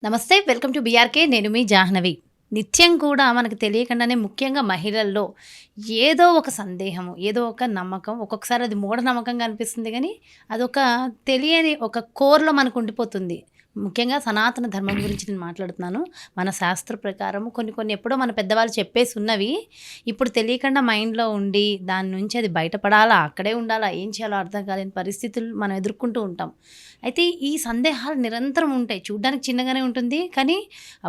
నమస్తే. Welcome to BRK. నేను మీ జాహ్నవి. నిత్యం కూడా మనకు తెలియకుండానే ముఖ్యంగా మహిళల్లో ఏదో ఒక సందేహము, ఏదో ఒక నమ్మకం, ఒక్కొక్కసారి అది మూఢనమ్మకంగా అనిపిస్తుంది గానీ, అదొక తెలియని ఒక కోర్‌లో మనకు ఉండిపోతుంది. ముఖ్యంగా సనాతన ధర్మం గురించి నేను మాట్లాడుతున్నాను. మన శాస్త్ర ప్రకారం కొన్ని కొన్ని ఎప్పుడో మన పెద్దవాళ్ళు చెప్పేసున్నవి, ఇప్పుడు తెలియకుండా మైండ్‌లో ఉండి, దాని నుంచి అది బయటపడాలా, అక్కడే ఉండాలా, ఏం చేయాలో అర్థం కాలేని పరిస్థితులు మనం ఎదుర్కొంటూ ఉంటాం. అయితే ఈ సందేహాలు నిరంతరం ఉంటాయి. చూడ్డానికి చిన్నగానే ఉంటుంది. కానీ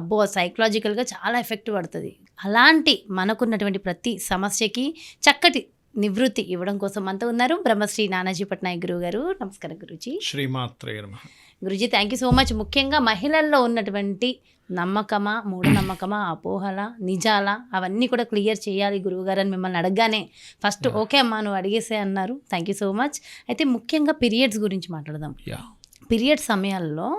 అబ్బో! సైకలాజికల్‌గా చాలా ఎఫెక్ట్ పడతది. అలాంటి మనకున్నటువంటి ప్రతి సమస్యకి చక్కటి నివృత్తి ఇవ్వడం కోసం మనతో ఉన్నారు బ్రహ్మశ్రీ నానాజీ పట్నాయక్ గురువుగారు. నమస్కారం గురూజీ. శ్రీమాత్రే నమః. Guruji thank you so much. ముఖ్యంగా మహిళల్లో ఉన్నటువంటి నమ్మకమా, మూఢనమ్మకమా, అపోహలా, నిజాలా అవన్నీ కూడా క్లియర్ చేయాలి గురువుగారు అని మిమ్మల్ని అడగగానే ఫస్ట్ ఓకే అమ్మా నువ్వు అడిగేసే అన్నారు. Thank you so much. అయితే ముఖ్యంగా పీరియడ్స్ గురించి మాట్లాడదాం. పీరియడ్ సమయాల్లో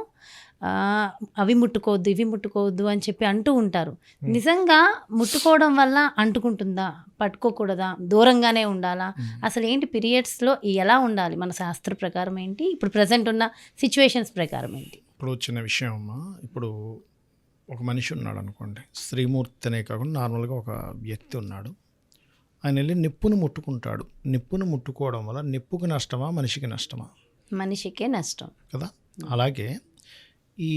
అవి ముట్టుకోవద్దు, ఇవి ముట్టుకోవద్దు అని చెప్పి అంటూ ఉంటారు. నిజంగా ముట్టుకోవడం వల్ల అంటుకుంటుందా, పట్టుకోకూడదా, దూరంగానే ఉండాలా, అసలు ఏంటి పీరియడ్స్లో ఎలా ఉండాలి మన శాస్త్ర ప్రకారం ఏంటి, ఇప్పుడు ప్రజెంట్ ఉన్న సిచ్యువేషన్స్ ప్రకారం ఏంటి? ఇప్పుడు వచ్చిన విషయం అమ్మా, ఇప్పుడు ఒక మనిషి ఉన్నాడు అనుకోండి, శ్రీమూర్తినే కాకుండా నార్మల్గా ఒక వ్యక్తి ఉన్నాడు. ఆయన వెళ్ళి నిప్పును ముట్టుకుంటాడు. నిప్పును ముట్టుకోవడం వల్ల నిప్పుకి నష్టమా, మనిషికి నష్టమా? మనిషికే నష్టం కదా. అలాగే ఈ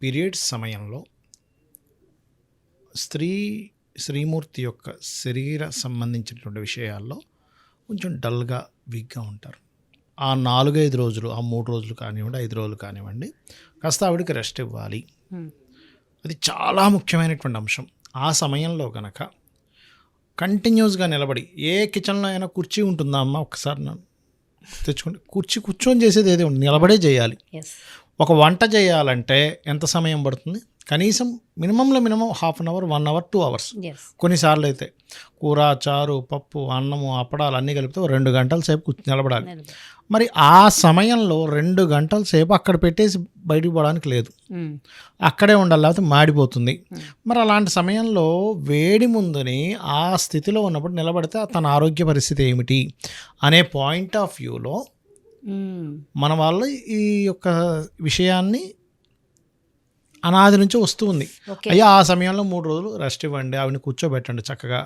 పీరియడ్స్ సమయంలో శ్రీమూర్తి యొక్క శరీర సంబంధించినటువంటి విషయాల్లో కొంచెం డల్గా వీక్గా ఉంటారు. ఆ 4-5 రోజులు, ఆ 3 రోజులు కానివ్వండి, 5 రోజులు కానివ్వండి, కాస్త ఆవిడకి రెస్ట్ ఇవ్వాలి. అది చాలా ముఖ్యమైనటువంటి అంశం. ఆ సమయంలో కనుక కంటిన్యూస్గా నిలబడి, ఏ కిచెన్లో అయినా కుర్చీ ఉంటుందా అమ్మ, ఒక్కసారి నన్ను తెచ్చుకోండి, కూర్చొని చేసేది ఏదో నిలబడే చేయాలి. ఒక వంట చేయాలంటే ఎంత సమయం పడుతుంది? కనీసం మినిమం 1/2 అవర్, 1 అవర్, 2 అవర్స్. కొన్నిసార్లు అయితే కూర, చారు, పప్పు, అన్నము, అప్పడాలు అన్నీ కలిపితే 2 గంటల సేపు నిలబడాలి. మరి ఆ సమయంలో 2 గంటల సేపు అక్కడ పెట్టేసి బయటికి పోవడానికి లేదు, అక్కడే ఉండాలి, లేకపోతే మాడిపోతుంది. మరి అలాంటి సమయంలో వేడి ముందుని ఆ స్థితిలో ఉన్నప్పుడు నిలబడితే తన ఆరోగ్య పరిస్థితి ఏమిటి అనే పాయింట్ ఆఫ్ వ్యూలో మన వాళ్ళు ఈ యొక్క విషయాన్ని అనాది నుంచి వస్తూ ఉంది. అయ్యా ఆ సమయంలో 3 రోజులు రెస్ట్ ఇవ్వండి, ఆవిడని కూర్చోబెట్టండి, చక్కగా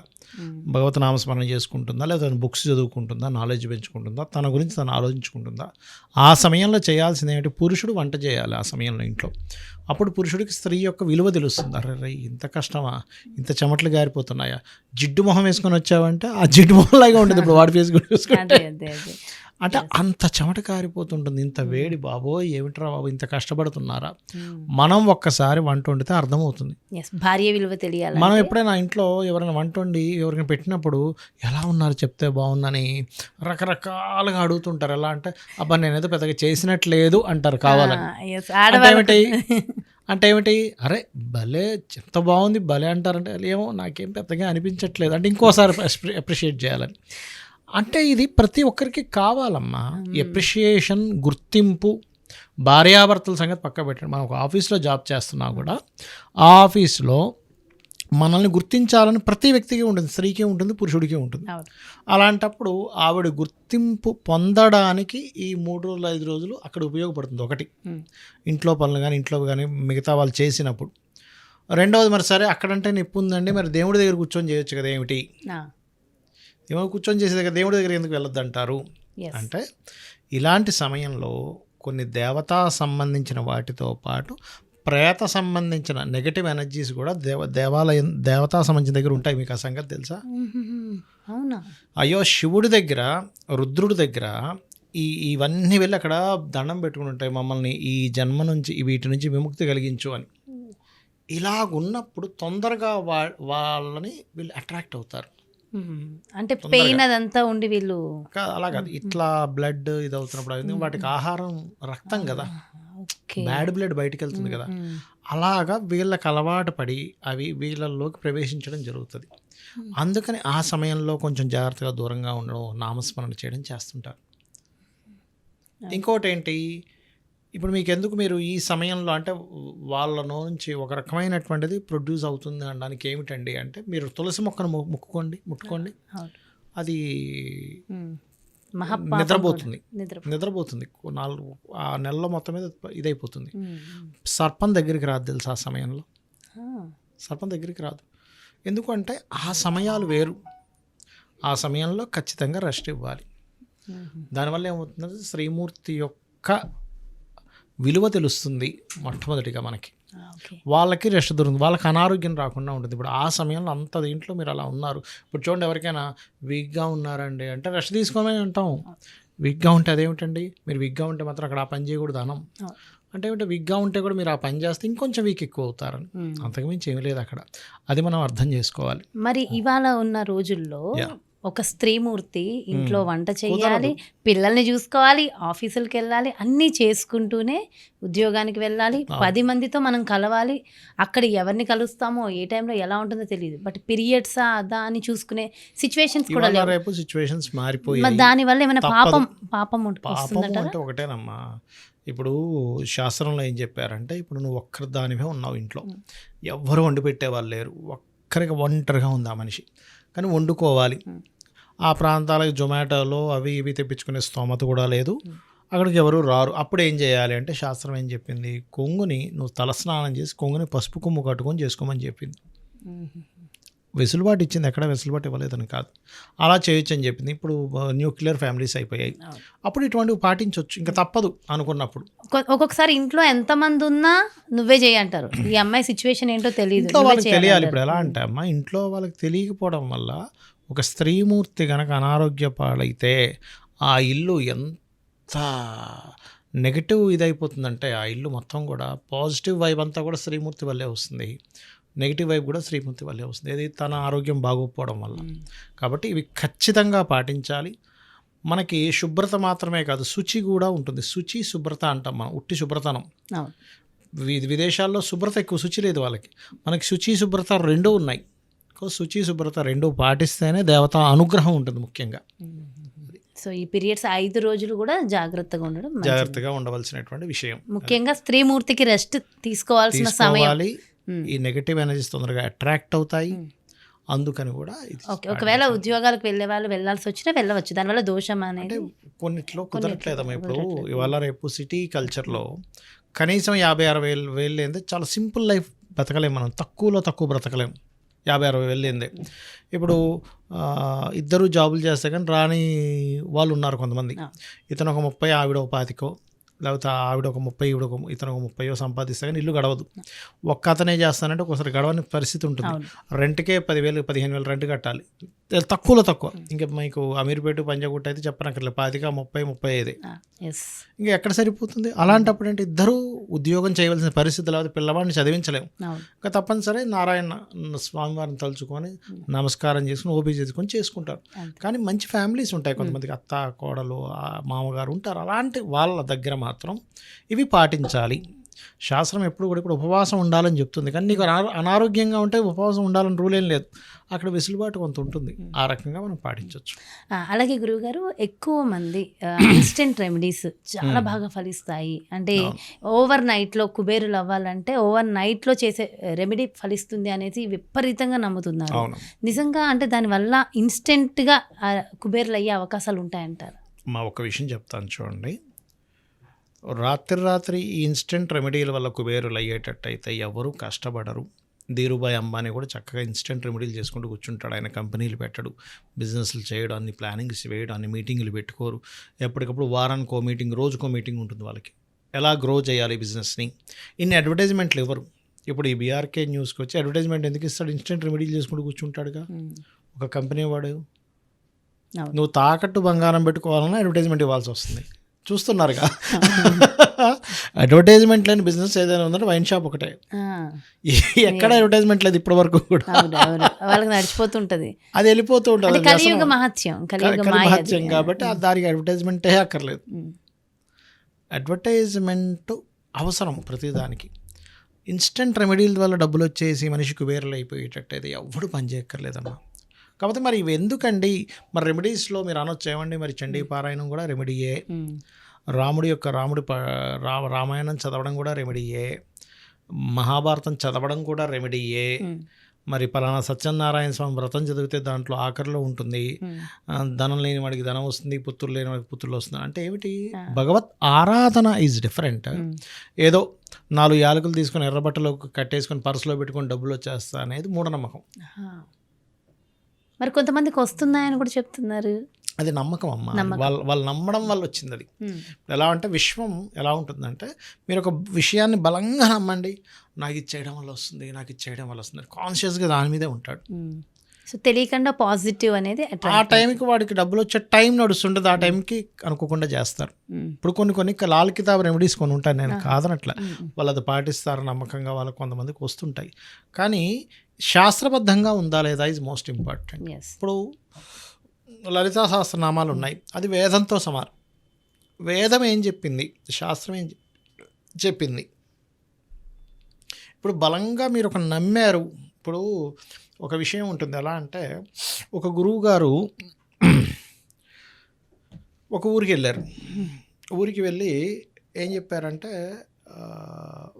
భగవత్ నామస్మరణ చేసుకుంటుందా, లేదా బుక్స్ చదువుకుంటుందా, నాలెడ్జ్ పెంచుకుంటుందా, తన గురించి తను ఆలోచించుకుంటుందా. ఆ సమయంలో చేయాల్సింది ఏమిటి? పురుషుడు వంట చేయాలి ఆ సమయంలో ఇంట్లో. అప్పుడు పురుషుడికి స్త్రీ యొక్క విలువ తెలుస్తుంది. అరే ఇంత కష్టమా, ఇంత చెమటలు గారిపోతున్నాయా, జిడ్డు మొహం వేసుకొని వచ్చావంటే ఆ జిడ్డు మొహంలాగా ఉంటుంది ఇప్పుడు వాడి ఫేస్ కూడా చూసుకుంటే. అంటే అంత చెమట కారిపోతుంటుంది, ఇంత వేడి, బాబోయ్ ఏమిట్రా బాబు ఇంత కష్టపడుతున్నారా. మనం ఒక్కసారి వంట వండితే అర్థమవుతుంది. భార్య విలువ తెలియాలి. మనం ఎప్పుడైనా ఇంట్లో ఎవరైనా వంట వండి ఎవరికైనా పెట్టినప్పుడు ఎలా ఉన్నారు చెప్తే బాగుందని రకరకాలుగా అడుగుతుంటారు. ఎలా అంటే అబ్బా నేనేదో పెద్దగా చేసినట్లేదు అంటారు కావాలని. అంటే ఏమిటి, అరే భలే ఎంత బాగుంది భలే అంటారంటే ఏమో నాకేం పెద్దగా అనిపించట్లేదు అంటే ఇంకోసారి అప్రిషియేట్ చేయాలని. అంటే ఇది ప్రతి ఒక్కరికి కావాలమ్మా. ఎప్రిషియేషన్, గుర్తింపు. భార్యాభర్తల సంగతి పక్క పెట్టండి, మనం ఒక ఆఫీస్లో జాబ్ చేస్తున్నా కూడా ఆ ఆఫీస్లో మనల్ని గుర్తించాలని ప్రతి వ్యక్తికి ఉంటుంది, స్త్రీకి ఉంటుంది, పురుషుడికి ఉంటుంది. అలాంటప్పుడు ఆవిడ గుర్తింపు పొందడానికి ఈ 3 రోజులు 5 రోజులు అక్కడ ఉపయోగపడుతుంది. ఒకటి ఇంట్లో పనులు కానీ, ఇంట్లో కానీ మిగతా వాళ్ళు చేసినప్పుడు. రెండవది మరి సరే అక్కడంటే నొప్పి ఉందండి, మరి దేవుడి దగ్గర కూర్చొని చేయొచ్చు కదా, ఏమిటి ఏమో కూర్చొని చేసే దగ్గర దేవుడి దగ్గర ఎందుకు వెళ్ళొద్దు అంటారు. అంటే ఇలాంటి సమయంలో కొన్ని దేవతా సంబంధించిన వాటితో పాటు ప్రేత సంబంధించిన నెగటివ్ ఎనర్జీస్ కూడా దేవాలయం దేవతా సంబంధించిన దగ్గర ఉంటాయి. మీకు ఆ సంగతి తెలుసా? అవునా? అయ్యో శివుడి దగ్గర, రుద్రుడి దగ్గర ఇవన్నీ వెళ్ళి అక్కడ దండం పెట్టుకుని ఉంటాయి, మమ్మల్ని ఈ జన్మ నుంచి వీటి నుంచి విముక్తి కలిగించు అని. ఇలాగున్నప్పుడు తొందరగా వాళ్ళని వీళ్ళు అట్రాక్ట్ అవుతారు. అంటే పెయిన్ అదంతా ఉండి వీళ్ళు అలా కాదు, ఇట్లా బ్లడ్ ఇది అవుతున్నప్పుడు వాటికి ఆహారం రక్తం కదా, బ్యాడ్ బ్లడ్ బయటికి వెళ్తుంది కదా, అలాగా వీళ్ళకి అలవాటు పడి అవి వీళ్ళల్లోకి ప్రవేశించడం జరుగుతుంది. అందుకని ఆ సమయంలో కొంచెం జాగ్రత్తగా దూరంగా ఉండడం, నామస్మరణ చేయడం చేస్తుంటారు. ఇంకోటి ఏంటి, ఇప్పుడు మీకు ఎందుకు మీరు ఈ సమయంలో అంటే వాళ్ళ నుంచి ఒక రకమైనటువంటిది ప్రొడ్యూస్ అవుతుంది అనడానికి ఏమిటండి అంటే, మీరు తులసి మొక్కను ముట్టుకోండి, అది మహాపాపం నిద్రపోతుంది నిద్ర నిద్రపోతుంది 4 ఆ నెలలో మొత్తం మీద ఇదైపోతుంది. సర్పం దగ్గరికి రాదు తెలుసు ఆ సమయంలో, సర్పం దగ్గరికి రాదు. ఎందుకంటే ఆ సమయాలు వేరు, ఆ సమయంలో ఖచ్చితంగా రెస్ట్ ఇవ్వాలి. దానివల్ల ఏమవుతుందంటే శ్రీమూర్తి యొక్క విలువ తెలుస్తుంది మొట్టమొదటిగా మనకి. వాళ్ళకి రెస్ట్ దొరుకుతుంది, వాళ్ళకి అనారోగ్యం రాకుండా ఉంటుంది. ఇప్పుడు ఆ సమయంలో అంత దీంట్లో మీరు అలా ఉన్నారు. ఇప్పుడు చూడండి, ఎవరికైనా వీక్గా ఉన్నారండి అంటే రెస్ట్ తీసుకోమని అంటాం. వీక్గా ఉంటే అదేమిటండి, మీరు వీక్గా ఉంటే మాత్రం అక్కడ ఆ పని చేయకూడదు అనం. అంటే ఏమిటంటే వీక్గా ఉంటే కూడా మీరు ఆ పని చేస్తే ఇంకొంచెం వీక్ ఎక్కువ అవుతారని, అంతకుమించి ఏమీ లేదు అక్కడ. అది మనం అర్థం చేసుకోవాలి. మరి ఇవాళ ఉన్న రోజుల్లో ఒక స్త్రీమూర్తి ఇంట్లో వంట చేయాలి, పిల్లల్ని చూసుకోవాలి, ఆఫీసులకు వెళ్ళాలి, అన్నీ చేసుకుంటూనే ఉద్యోగానికి వెళ్ళాలి, 10 మందితో మనం కలవాలి. అక్కడ ఎవరిని కలుస్తామో ఏ టైంలో ఎలా ఉంటుందో తెలియదు. బట్ పీరియడ్సా అదా అని చూసుకునే సిచ్యువేషన్స్ కూడా లేవు. రేపు సిచ్యువేషన్స్ మారిపోయాయి. దానివల్ల ఏమైనా పాపం వస్తుందంటారా? అంటే ఒకటేనమ్మా, ఇప్పుడు శాస్త్రంలో ఏం చెప్పారంటే, ఇప్పుడు నువ్వు ఒక్కరి దానివే ఉన్నావు ఇంట్లో, ఎవ్వరు వండి పెట్టేవాళ్ళు లేరు, ఒక్కరికి ఒంటరిగా ఉంది ఆ మనిషి, కానీ వండుకోవాలి. ఆ ప్రాంతాలకు జొమాటోలో అవి ఇవి తెప్పించుకునే స్తోమత కూడా లేదు, అక్కడికి ఎవరు రారు. అప్పుడు ఏం చేయాలి అంటే శాస్త్రం ఏం చెప్పింది, కొంగుని నువ్వు తలస్నానం చేసి కొంగుని పసుపు కొమ్ము కట్టుకొని చేసుకోమని చెప్పింది. వెసులుబాటు ఇచ్చింది, ఎక్కడ వెసులుబాటు ఇవ్వలేదని కాదు, అలా చేయొచ్చు అని చెప్పింది. ఇప్పుడు న్యూక్లియర్ ఫ్యామిలీస్ అయిపోయాయి, అప్పుడు ఇటువంటివి పాటించవచ్చు, ఇంకా తప్పదు అనుకున్నప్పుడు. ఒక్కొక్కసారి ఇంట్లో ఎంతమంది ఉన్నా నువ్వే చేయంటారు. ఈ అమ్మాయి సిచ్యువేషన్ ఏంటో తెలియదు, ఇంట్లో వాళ్ళకి తెలియాలి. ఇప్పుడు ఎలా అంటే అమ్మా, ఇంట్లో వాళ్ళకి తెలియకపోవడం వల్ల ఒక స్త్రీమూర్తి కనుక అనారోగ్య పాలైతే ఆ ఇల్లు ఎంత నెగిటివ్ ఇదైపోతుందంటే, ఆ ఇల్లు మొత్తం కూడా పాజిటివ్ వైబ్ అంతా కూడా శ్రీమూర్తి వల్లే వస్తుంది, నెగిటివ్ వైబ్ కూడా శ్రీమూర్తి వల్లే వస్తుంది, అది తన ఆరోగ్యం బాగోకపోవడం వల్ల. కాబట్టి ఇవి ఖచ్చితంగా పాటించాలి. మనకి శుభ్రత మాత్రమే కాదు, శుచి కూడా ఉంటుంది. శుచి శుభ్రత అంటాం మనం, ఉట్టి శుభ్రతనం. విదేశాల్లో శుభ్రత ఎక్కువ, శుచి లేదు వాళ్ళకి. మనకి శుచి శుభ్రత రెండూ ఉన్నాయి. శుచి శుభ్రత రెండూ పాటిస్తేనే దేవత అనుగ్రహం ఉంటుంది ముఖ్యంగా. సో ఈ పీరియడ్స్ 5 రోజులు కూడా జాగ్రత్తగా ఉండవలసినటువంటి విషయం. ముఖ్యంగా స్త్రీమూర్తికి రెస్ట్ తీసుకోవాల్సిన సమయం. ఈ నెగటివ్ ఎనర్జీస్ తొందరగా అట్రాక్ట్ అవుతాయి, అందుకని కూడా. ఒకవేళ ఉద్యోగాలకు వెళ్ళే వాళ్ళు వెళ్ళాల్సి వచ్చినా వెళ్ళవచ్చు, దానివల్ల దోషం అనేది కొన్నిట్లో కుదరట్లేదమ్మా. ఇప్పుడు ఇవాళ రేపు సిటీ కల్చర్లో కనీసం 50-60 వేలు లేదే చాలా సింపుల్ లైఫ్ బతకలేము మనం, తక్కువ బ్రతకలేము 50-60 వేలు లేదే. ఇప్పుడు ఇద్దరు జాబులు చేస్తే కానీ రాని వాళ్ళు ఉన్నారు కొంతమంది. ఇతను ఒక 30, ఆవిడ ఒక 25, లేకపోతే ఆవిడ ఒక 30, ఇతను ఒక 30 సంపాదిస్తే కానీ ఇల్లు గడవదు. ఒక్క అతనే చేస్తానంటే ఒకసారి గడవని పరిస్థితి ఉంటుంది. రెంట్కే 10,000-15,000 రెంట్ కట్టాలి, తక్కువ. ఇంకా మీకు అమీర్పేట పంజాగుట్ట అయితే చెప్పనక్కర్లేదు, 25-30-35. ఇంకా ఎక్కడ సరిపోతుంది? అలాంటప్పుడు అంటే ఇద్దరు ఉద్యోగం చేయవలసిన పరిస్థితి, లేకపోతే పిల్లవాడిని చదివించలేము. ఇంకా తప్పనిసరి నారాయణ స్వామివారిని తలుచుకొని నమస్కారం చేసుకుని ఓపీ చేసుకుంటారు. కానీ మంచి ఫ్యామిలీస్ ఉంటాయి, కొంతమందికి అత్త కోడలు మామగారు ఉంటారు, అలాంటి వాళ్ళ దగ్గర మాత్రం ఇవి పాటించాలి. శాస్త్రం ఎప్పుడు కూడా ఇప్పుడు ఉపవాసం ఉండాలని చెప్తుంది, కానీ నీకు అనారోగ్యంగా ఉంటే ఉపవాసం ఉండాలని రూల్ ఏం లేదు, అక్కడ వెసులుబాటు కొంత ఉంటుంది, ఆ రకంగా మనం పాటించవచ్చు. అలాగే గురువుగారు, ఎక్కువ మంది ఇన్స్టెంట్ రెమెడీస్ చాలా బాగా ఫలిస్తాయి అంటే, ఓవర్ నైట్లో కుబేరులు అవ్వాలంటే ఓవర్ నైట్లో చేసే రెమెడీ ఫలిస్తుంది అనేది విపరీతంగా నమ్ముతున్నారు. నిజంగా అంటే దానివల్ల ఇన్స్టెంట్గా కుబేరులు అయ్యే అవకాశాలు ఉంటాయంటారు? ఒక విషయం చెప్తాను చూడండి, రాత్రి ఈ ఇన్స్టెంట్ రెమెడీల వల్ల కుబేరులు అయ్యేటట్టయితే ఎవరు కష్టపడరు. ధీరుభాయ్ అంబానీ కూడా చక్కగా ఇన్స్టెంట్ రెమెడీలు చేసుకుంటూ కూర్చుంటాడు. ఆయన కంపెనీలు పెట్టడు, బిజినెస్లు చేయడం, అన్ని ప్లానింగ్స్ వేయడం, అన్ని మీటింగ్లు పెట్టుకోరు. ఎప్పటికప్పుడు వారానికో మీటింగ్, రోజుకో మీటింగ్ ఉంటుంది వాళ్ళకి, ఎలా గ్రో చేయాలి బిజినెస్ని. ఇన్ని అడ్వర్టైజ్మెంట్లు ఇవ్వరు. ఇప్పుడు ఈ బీఆర్కే న్యూస్కి వచ్చి అడ్వర్టైజ్మెంట్ ఎందుకు ఇస్తాడు? ఇన్స్టెంట్ రెమెడీలు చేసుకుంటూ కూర్చుంటాడుగా ఒక కంపెనీ వాడు. నువ్వు తాకట్టు బంగారం పెట్టుకోవాలన్నా అడ్వర్టైజ్మెంట్ ఇవ్వాల్సి వస్తుంది, చూస్తున్నారుగా. అడ్వర్టైజ్మెంట్ లేని బిజినెస్ ఏదైనా ఉందంటే వైన్ షాప్ ఒకటే, ఎక్కడ అడ్వర్టైజ్మెంట్ లేదు ఇప్పటి వరకు కూడా. వాళ్ళకి నడిచిపోతుంటది, అది వెళ్ళిపోతూ ఉంటుంది, కలియుగ మహత్యం కాబట్టి దానికి అడ్వర్టైజ్మెంటే అక్కర్లేదు. అడ్వర్టైజ్మెంట్ అవసరం ప్రతిదానికి. ఇన్స్టెంట్ రెమెడీల వల్ల డబ్బులు వచ్చేసి మనిషి కుబేరులు అయిపోయేటట్టయితే ఎవడు పని చేయక్కర్లేదమ్మా. కాకపోతే మరి ఇవి ఎందుకండి? మరి రెమెడీస్లో మీరు అనొచ్చు ఏమండి, మరి చండీ పారాయణం కూడా రెమెడీయే, రామాయణం చదవడం కూడా రెమెడీయే, మహాభారతం చదవడం కూడా రెమెడీయే, మరి పలానా సత్యనారాయణ స్వామి వ్రతం చదివితే దాంట్లో ఆఖరిలో ఉంటుంది, ధనం లేని వాడికి ధనం వస్తుంది, పుత్రులు లేని వాడికి పుత్రులు వస్తుంది. అంటే ఏమిటి, భగవత్ ఆరాధన ఈజ్ డిఫరెంట్. ఏదో 4 యాలకులు తీసుకొని ఎర్రబట్టలో కట్టేసుకొని పర్సులో పెట్టుకొని డబ్బులు వచ్చేస్తా అనేది మూఢనమ్మకం. మరి కొంతమందికి వస్తున్నాయని కూడా చెప్తున్నారు. అది నమ్మకం అమ్మ, వాళ్ళు నమ్మడం వల్ల వచ్చింది అది. ఎలా అంటే విశ్వం ఎలా ఉంటుందంటే, మీరు ఒక విషయాన్ని బలంగా నమ్మండి, నాకు ఇది చేయడం వల్ల వస్తుంది, నాకు ఇది చేయడం వల్ల వస్తుంది, కాన్షియస్గా దాని మీదే ఉంటాడు. సో తెలియకుండా పాజిటివ్ అనేది ఆ టైంకి వాడికి డబ్బులు వచ్చే టైం నడుస్తుంటుంది, ఆ టైంకి అనుకోకుండా చేస్తారు. ఇప్పుడు కొన్ని లాల్ కితాబ్ రెమెడీస్ కొన్ని ఉంటాయి, నేను కాదనట్లా, వాళ్ళు అది పాటిస్తారు నమ్మకంగా, వాళ్ళకి కొంతమందికి వస్తుంటాయి. కానీ శాస్త్రబద్ధంగా ఉందా లేదా ఈజ్ మోస్ట్ ఇంపార్టెంట్. ఇప్పుడు లలితా సహస్రనామాలు ఉన్నాయి, అది వేదంతో సమానం. వేదం ఏం చెప్పింది, శాస్త్రం ఏం చెప్పింది. ఇప్పుడు బలంగా మీరు ఒక నమ్మారు. ఇప్పుడు ఒక విషయం ఉంటుంది, ఎలా అంటే ఒక గురువు గారు ఒక ఊరికి వెళ్ళారు. ఊరికి వెళ్ళి ఏం చెప్పారంటే,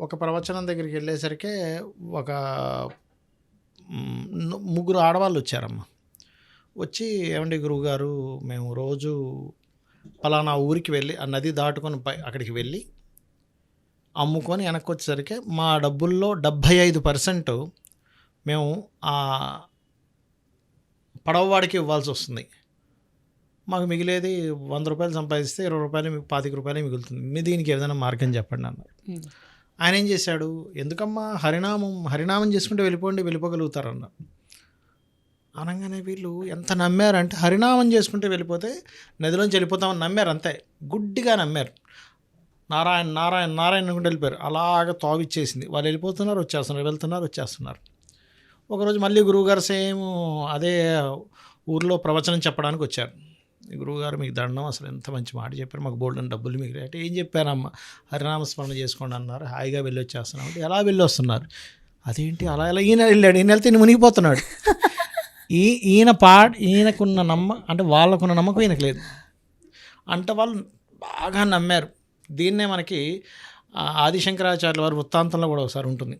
ఒక ప్రవచనం దగ్గరికి వెళ్ళేసరికి ఒక 3 ఆడవాళ్ళు వచ్చారమ్మా. వచ్చి, ఏమండి గురువుగారు, మేము రోజు పలానా ఊరికి వెళ్ళి ఆ నది దాటుకొని అక్కడికి వెళ్ళి అమ్ముకొని వెనక్కి వచ్చేసరికి మా డబ్బుల్లో 75% మేము ఆ పడవవాడికి ఇవ్వాల్సి వస్తుంది, మాకు మిగిలేది 100 రూపాయలు సంపాదిస్తే 20 రూపాయలు, మీకు 25 రూపాయలు మిగులుతుంది, మీ దీనికి ఏదైనా మార్గం చెప్పండి అన్నారు. ఆయన ఏం చేశాడు, ఎందుకమ్మా హరినామం చేసుకుంటే వెళ్ళిపోగలుగుతారన్నారు. అనగానే వీళ్ళు ఎంత నమ్మారంటే, హరినామం చేసుకుంటే వెళ్ళిపోతే నదిలోంచి వెళ్ళిపోతామని నమ్మారు, అంతే గుడ్డిగా నమ్మారు. నారాయణ నారాయణ నారాయణ అనుకుంటూ వెళ్ళిపోయారు. అలాగ తావిచ్చేసింది, వాళ్ళు వెళ్ళిపోతున్నారు వచ్చేస్తున్నారు, వెళ్తున్నారు వచ్చేస్తున్నారు. ఒకరోజు మళ్ళీ గురువుగారు సేమ్ అదే ఊర్లో ప్రవచనం చెప్పడానికి వచ్చారు. గురువుగారు మీకు దండం, అసలు ఎంత మంచి మాట చెప్పారు, మాకు బోల్డెన్ డబ్బులు మీకు అంటే, ఏం చెప్పారమ్మా, హరినామస్మరణ చేసుకోండి అన్నారు, హాయిగా వెళ్ళి వచ్చేస్తున్నాం అంటే, ఎలా వెళ్ళి వస్తున్నారు, అదేంటి అలా ఈయన వెళ్ళాడు, ఈయన వెళ్తే మునిగిపోతున్నాడు. ఈయనకున్న అంటే వాళ్ళకున్న నమ్మకం ఈయనకు లేదు, అంటే వాళ్ళు బాగా నమ్మారు. దీన్నే మనకి ఆదిశంకరాచార్యుల వారు వృత్తాంతంలో కూడా ఒకసారి ఉంటుంది.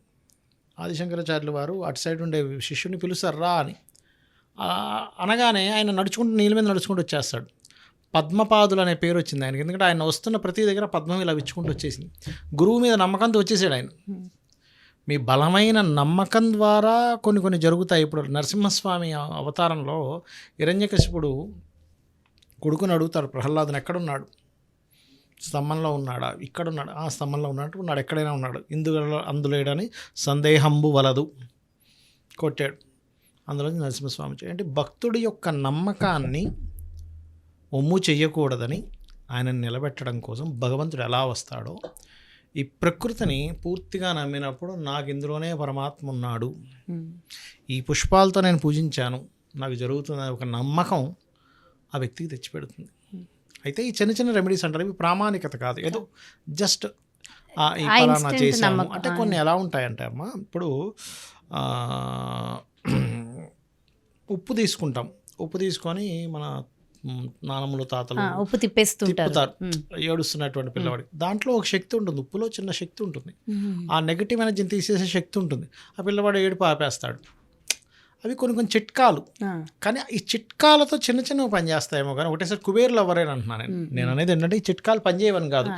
ఆదిశంకరాచార్యుల వారు అటు సైడ్ ఉండే శిష్యుని పిలుస్తారు రా అని, అనగానే ఆయన నడుచుకుంటూ నీళ్ళ మీద నడుచుకుంటూ వచ్చేస్తాడు. పద్మపాదులు అనే పేరు వచ్చింది ఆయనకి, ఎందుకంటే ఆయన వస్తున్న ప్రతి దగ్గర పద్మం ఇలా విచ్చుకుంటూ వచ్చేసింది. గురువు మీద నమ్మకంతో వచ్చేసాడు ఆయన. మీ బలమైన నమ్మకం ద్వారా కొన్ని జరుగుతాయి. ఇప్పుడు నరసింహస్వామి అవతారంలో హిరణ్యకశిపుడు కొడుకుని అడుగుతాడు, ప్రహ్లాదుని ఎక్కడున్నాడు, స్తంభంలో ఉన్నాడా, ఇక్కడున్నాడు, ఆ స్తంభంలో ఉన్నాడు, ఎక్కడైనా ఉన్నాడు, అందులేడని సందేహంబు వలదు కొట్టాడు. అందులో నరసింహస్వామి అంటే భక్తుడి యొక్క నమ్మకాన్ని ఒమ్ము చెయ్యకూడదని ఆయన నిలబెట్టడం కోసం భగవంతుడు ఎలా వస్తాడో, ఈ ప్రకృతిని పూర్తిగా నమ్మినప్పుడు నాకు ఇందులోనే పరమాత్మ ఉన్నాడు, ఈ పుష్పాలతో నేను పూజించాను, నాకు జరుగుతుంది ఒక నమ్మకం ఆ వ్యక్తికి తెచ్చిపెడుతుంది. అయితే ఈ చిన్న రెమెడీస్ అంటారు, ఇవి ప్రామాణికత కాదు, ఏదో జస్ట్ ఈ పలానా చేసాము అంటే. కొన్ని ఎలా ఉంటాయంటే అమ్మా, ఇప్పుడు ఉప్పు తీసుకుంటాం, ఉప్పు తీసుకొని మన నానమ్మలు తాతలు ఉప్పు తిప్పుతారు ఏడుస్తున్నటువంటి పిల్లవాడికి, దాంట్లో ఒక శక్తి ఉంటుంది, ఉప్పులో చిన్న శక్తి ఉంటుంది, ఆ నెగిటివ్ ఎనర్జీని తీసేసే శక్తి ఉంటుంది. ఆ పిల్లవాడు ఏడుపు ఆపేస్తాడు. అవి కొన్ని చిట్కాలు, కానీ ఈ చిట్కాలతో చిన్నవి పనిచేస్తాయేమో, కానీ ఒకటేసారి కుబేర్లు అవ్వరేని అంటున్నాను నేను అనేది ఏంటంటే, ఈ చిట్కాలు పనిచేయవని కాదు.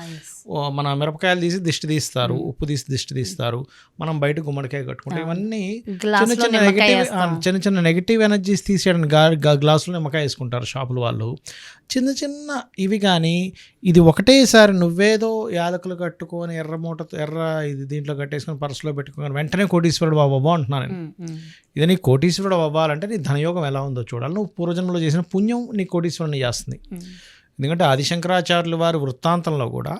మన మిరపకాయలు తీసి దిష్టి తీస్తారు, ఉప్పు తీసి దిష్టి తీస్తారు, మనం బయట గుమ్మడికాయ కట్టుకుంటాం, ఇవన్నీ చిన్న నెగిటివ్ ఎనర్జీస్ తీసేయడానికి గ్లాసులో నిమ్మకాయ వేసుకుంటారు షాపుల వాళ్ళు. చిన్న ఇవి, కానీ ఇది ఒకటేసారి నువ్వేదో యాలకులు కట్టుకొని ఎర్ర ఇది దీంట్లో కట్టేసుకొని పర్సులో పెట్టుకొని వెంటనే కోటీశ్వరుడు బాబా అంటున్నాను నేను. ఇది నీ కోటీశ్వరుడు అవ్వాలంటే నీ ధనయోగం ఎలా ఉందో చూడాలి, నువ్వు పూర్వజన్మలో చేసిన పుణ్యం నీ కోటీశ్వరుని చేస్తుంది. ఎందుకంటే ఆదిశంకరాచార్యుల వారి వృత్తాంతంలో కూడా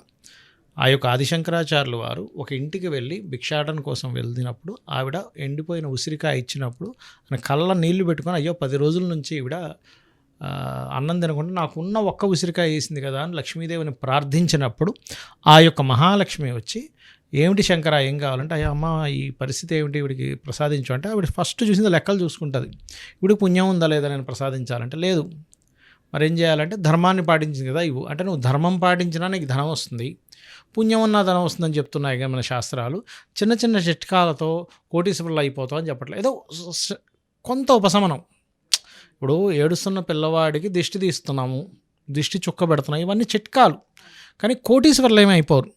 ఆ యొక్క ఆదిశంకరాచార్యుల వారు ఒక ఇంటికి వెళ్ళి భిక్షాటన కోసం వెళ్ళినప్పుడు ఆవిడ ఎండిపోయిన ఉసిరికాయ ఇచ్చినప్పుడు ఆయన కళ్ళ నీళ్లు పెట్టుకొని, అయ్యో 10 రోజుల నుంచి ఈవిడ అన్నం తినకుండా నాకున్న ఒక్క ఉసిరికాయ వేసింది కదా అని లక్ష్మీదేవిని ప్రార్థించినప్పుడు ఆ యొక్క మహాలక్ష్మి వచ్చి, ఏమిటి శంకర ఏం కావాలంటే, అయ్యా అమ్మ ఈ పరిస్థితి ఏమిటి, వీడికి ప్రసాదించు అంటే, ఆవిడ ఫస్ట్ చూసింది లెక్కలు చూసుకుంటుంది, వీడికి పుణ్యం ఉందా లేదా నేను ప్రసాదించాలంటే లేదు. మరి ఏం చేయాలంటే ధర్మాన్ని పాటించింది కదా ఇవ్వు అంటే, నువ్వు ధర్మం పాటించినా నీకు ధనం వస్తుంది, పుణ్యం ఉన్న ధనం వస్తుందని చెప్తున్నాయి కానీ మన శాస్త్రాలు. చిన్న చిన్న చిట్కాలతో కోటీశ్వరులు అయిపోతాం అని చెప్పట్లేదు. ఏదో కొంత ఉపశమనం. ఇప్పుడు ఏడుస్తున్న పిల్లవాడికి దిష్టి తీస్తున్నాము, దిష్టి చుక్క పెడుతున్నాం, ఇవన్నీ చిట్కాలు. కానీ కోటీశ్వరులు ఏమీ అయిపోరు.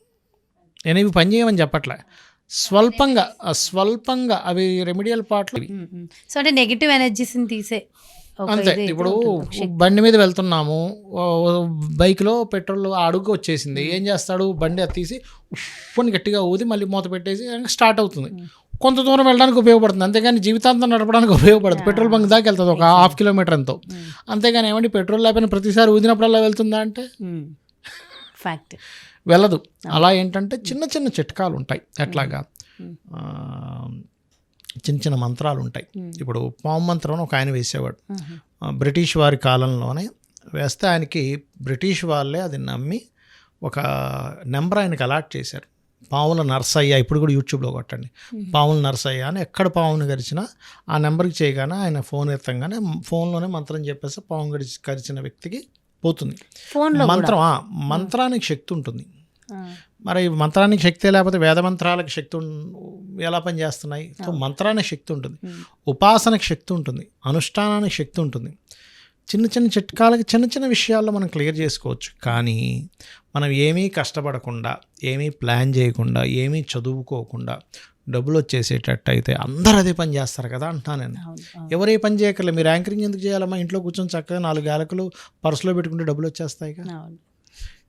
నేను ఇవి పని చేయమని చెప్పట్లే, స్వల్పంగా అవి రెమిడియల్ పార్ట్లు. సో అంటే నెగిటివ్ ఎనర్జీస్ని తీసే అంతే. ఇప్పుడు బండి మీద వెళ్తున్నాము, బైక్లో పెట్రోల్ అడుగు వచ్చేసింది, ఏం చేస్తాడు, బండి అది తీసి ఉఫ్ఫని గట్టిగా ఊది మళ్ళీ మూత పెట్టేసి స్టార్ట్ అవుతుంది. కొంత దూరం వెళ్ళడానికి ఉపయోగపడుతుంది, అంతేగాని జీవితాంతం నడపడానికి ఉపయోగపడుతుంది. పెట్రోల్ బంక్ దాకా వెళ్తుంది ఒక 1/2 కిలోమీటర్ ఎంతో. అంతేగాని ఏమంటే పెట్రోల్ లేకపోయినా ప్రతిసారి ఊదినప్పుడల్లా వెళ్తుందా అంటే ఫ్యాక్ట్ వెళ్ళదు. అలా ఏంటంటే చిన్న చిన్న చిట్కాలు ఉంటాయి. ఎట్లాగా చిన్న చిన్న మంత్రాలు ఉంటాయి. ఇప్పుడు పాము మంత్రం ఒక ఆయన వేసేవాడు, బ్రిటిష్ వారి కాలంలోనే వేస్తే ఆయనకి బ్రిటిష్ వాళ్ళే అది నమ్మి ఒక నెంబర్ ఆయనకి అలాట్ చేశారు. పాముల నర్సయ్య, ఇప్పుడు కూడా యూట్యూబ్లో కొట్టండి, పాముల నర్సయ్య అని. ఎక్కడ పాముని గరిచినా ఆ నెంబర్కి చేయగానే ఆయన ఫోన్ ఎత్తంగానే ఫోన్లోనే మంత్రం చెప్పేస్తే పాము గరిచిన వ్యక్తికి పోతుంది. మంత్రం, మంత్రానికి శక్తి ఉంటుంది. మరి మంత్రానికి శక్తి లేకపోతే వేద మంత్రాలకు శక్తి ఎలా పనిచేస్తున్నాయి? సో మంత్రానికి శక్తి ఉంటుంది, ఉపాసనకి శక్తి ఉంటుంది, అనుష్ఠానానికి శక్తి ఉంటుంది. చిన్న చిన్న చిట్కాలకి చిన్న చిన్న విషయాల్లో మనం క్లియర్ చేసుకోవచ్చు. కానీ మనం ఏమీ కష్టపడకుండా, ఏమీ ప్లాన్ చేయకుండా, ఏమీ చదువుకోకుండా డబ్బులు వచ్చేసేటట్టు అయితే అందరూ అదే పని చేస్తారు కదా అంటున్నాను నేను. ఎవరే పని చేయక్కర్లేదు. మీరు యాంకరింగ్ ఎందుకు చేయాలమ్మా? ఇంట్లో కూర్చొని చక్కగా 4 యాలకులు పర్సులో పెట్టుకుంటే డబ్బులు వచ్చేస్తాయి కదా.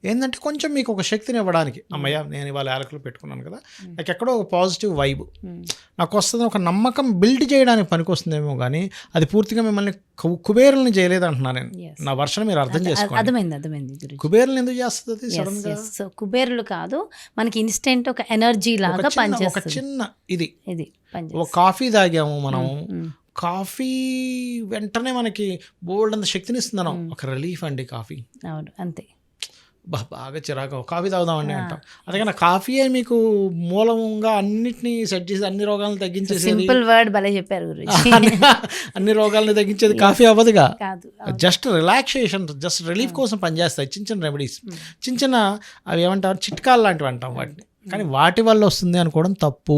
ఏంటంటే కొంచెం మీకు ఒక శక్తిని ఇవ్వడానికి, అమ్మయ్య నేను ఇవాళ యాలకులు పెట్టుకున్నాను కదా, నాకు ఎక్కడో ఒక పాజిటివ్ వైబ్ నాకు వస్తుంది, ఒక నమ్మకం బిల్డ్ చేయడానికి పనికి వస్తుందేమో. కానీ అది పూర్తిగా మిమ్మల్ని కుబేరుల్ని చేయలేదు అంటున్నా నేను. నా వర్షన్ మీరు అర్థం చేసుకోండి. అర్థమైంది. కుబేరులు ఎందుకు చేస్తుంది సడన్ గా? కుబేరులు కాదు, మనకి ఇన్స్టెంట్ ఒక ఎనర్జీ లాగా పనిచేస్తుంది. ఒక చిన్న ఇది ఒక కాఫీ తాగాము మనం, కాఫీ వెంటనే మనకి బోల్డ్ అంత శక్తిని ఇస్తుంది. ఒక రిలీఫ్ అండి కాఫీ. అవును, అంతే. బాగా చిరాకు కాఫీ తాగుదామండి అంటాం. అందుకని కాఫీయే మీకు మూలంగా అన్నిటినీ సెట్ చేసి అన్ని రోగాలను తగ్గించేది. సింపుల్ వర్డ్ భలే చెప్పారు గురూజీ. అన్ని రోగాలను తగ్గించేది కాఫీ అవ్వదుగా. జస్ట్ రిలాక్సేషన్, జస్ట్ రిలీఫ్ కోసం పనిచేస్తాయి చిన్న చిన్న రెమెడీస్, చిన్న చిన్న అవి ఏమంటారు చిట్కాలు లాంటివి అంటాం వాటిని. కానీ వాటి వల్ల వస్తుంది అనుకోవడం తప్పు.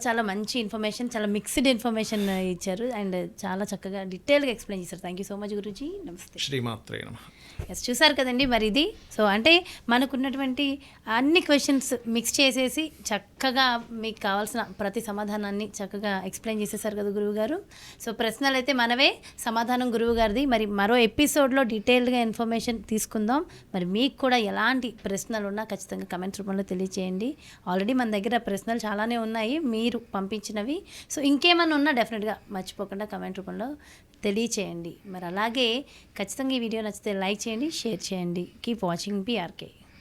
చాలా మంచి ఇన్ఫర్మేషన్, చాలా మిక్స్డ్ ఇన్ఫర్మేషన్ ఇచ్చారు అండ్ చాలా చక్కగా డీటెయిల్గా ఎక్స్ప్లెయిన్ చేశారు. Thank you so much Guruji. నమస్తే. శ్రీమాత్రే నమః. చూసారు కదండి మరి ఇది. సో అంటే మనకున్నటువంటి అన్ని క్వశ్చన్స్ మిక్స్ చేసేసి చక్కగా మీకు కావాల్సిన ప్రతి సమాధానాన్ని చక్కగా ఎక్స్ప్లెయిన్ చేసేసారు కదా గురువు గారు. సో ప్రశ్నలు అయితే మనవే, సమాధానం గురువు గారిది. మరి మరో ఎపిసోడ్లో డీటెయిల్డ్గా ఇన్ఫర్మేషన్ తీసుకుందాం. మరి మీకు కూడా ఎలాంటి ప్రశ్నలు ఉన్నా ఖచ్చితంగా కమెంట్స్ రూపంలో తెలియచేయండి. ఆల్రెడీ మన దగ్గర ప్రశ్నలు చాలానే ఉన్నాయి మీరు పంపించినవి. సో ఇంకేమన్నా ఉన్నా డెఫినెట్గా మర్చిపోకుండా కమెంట్ రూపంలో తెలియచేయండి. మరి అలాగే ఖచ్చితంగా ఈ వీడియో నచ్చితే లైక్ చేయండి, షేర్ చేయండి. Keep watching PRK.